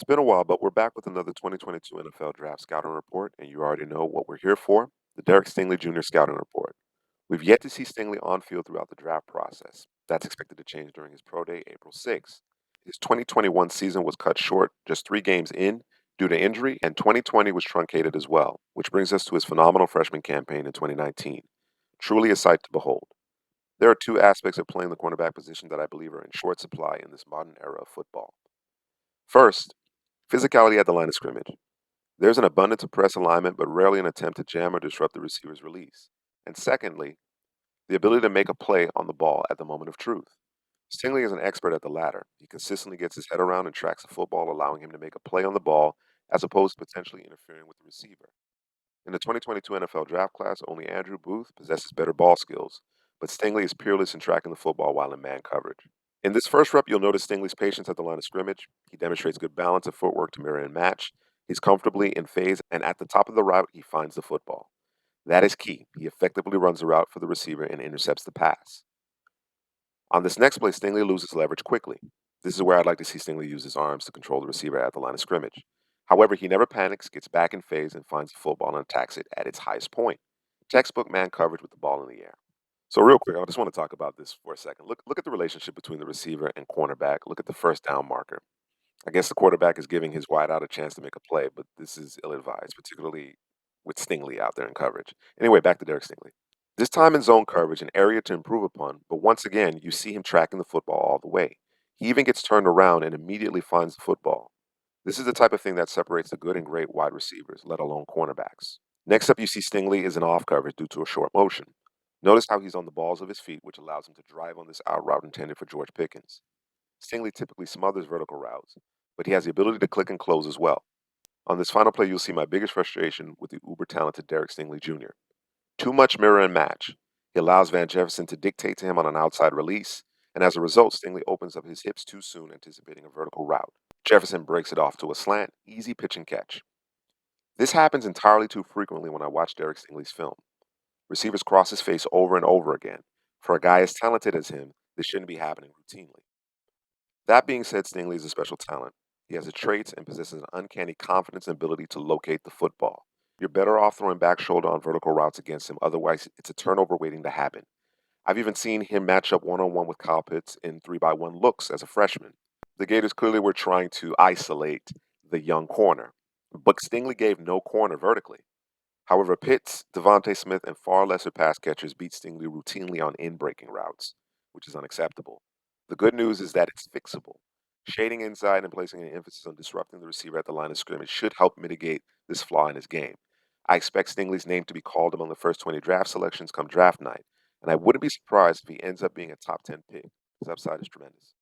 Been a while, but we're back with another 2022 NFL Draft Scouting Report, and you already know what we're here for, the Derek Stingley Jr Scouting Report. We've yet to see Stingley on field throughout the draft process. That's expected to change during his pro day, April 6th. His 2021 season was cut short just 3 games in due to injury, and 2020 was truncated as well, which brings us to his phenomenal freshman campaign in 2019. Truly a sight to behold. There are two aspects of playing the cornerback position that I believe are in short supply in this modern era of football. First, physicality at the line of scrimmage. There's an abundance of press alignment, but rarely an attempt to jam or disrupt the receiver's release. And secondly, the ability to make a play on the ball at the moment of truth. Stingley is an expert at the latter. He consistently gets his head around and tracks the football, allowing him to make a play on the ball as opposed to potentially interfering with the receiver. In the 2022 NFL draft class, only Andrew Booth possesses better ball skills, but Stingley is peerless in tracking the football while in man coverage. In this first rep, you'll notice Stingley's patience at the line of scrimmage. He demonstrates good balance of footwork to mirror and match. He's comfortably in phase, and at the top of the route, he finds the football. That is key. He effectively runs the route for the receiver and intercepts the pass. On this next play, Stingley loses leverage quickly. This is where I'd like to see Stingley use his arms to control the receiver at the line of scrimmage. However, he never panics, gets back in phase, and finds the football and attacks it at its highest point. Textbook man coverage with the ball in the air. So real quick, I just want to talk about this for a second. Look at the relationship between the receiver and cornerback. Look at the first down marker. I guess the quarterback is giving his wide out a chance to make a play, but this is ill-advised, particularly with Stingley out there in coverage. Anyway, back to Derek Stingley. This time in zone coverage, an area to improve upon, but once again, you see him tracking the football all the way. He even gets turned around and immediately finds the football. This is the type of thing that separates the good and great wide receivers, let alone cornerbacks. Next up, you see Stingley is in off coverage due to a short motion. Notice how he's on the balls of his feet, which allows him to drive on this out route intended for George Pickens. Stingley typically smothers vertical routes, but he has the ability to click and close as well. On this final play, you'll see my biggest frustration with the uber talented Derek Stingley Jr. Too much mirror and match. He allows Van Jefferson to dictate to him on an outside release, and as a result, Stingley opens up his hips too soon, anticipating a vertical route. Jefferson breaks it off to a slant, easy pitch and catch. This happens entirely too frequently when I watch Derek Stingley's film. Receivers cross his face over and over again. For a guy as talented as him, this shouldn't be happening routinely. That being said, Stingley is a special talent. He has the traits and possesses an uncanny confidence and ability to locate the football. You're better off throwing back shoulder on vertical routes against him, otherwise, it's a turnover waiting to happen. I've even seen him match up one on one with Kyle Pitts in 3-by-1 looks as a freshman. The Gators clearly were trying to isolate the young corner, but Stingley gave no corner vertically. However, Pitts, DeVonta Smith, and far lesser pass catchers beat Stingley routinely on in-breaking routes, which is unacceptable. The good news is that it's fixable. Shading inside and placing an emphasis on disrupting the receiver at the line of scrimmage should help mitigate this flaw in his game. I expect Stingley's name to be called among the first 20 draft selections come draft night, and I wouldn't be surprised if he ends up being a top 10 pick. His upside is tremendous.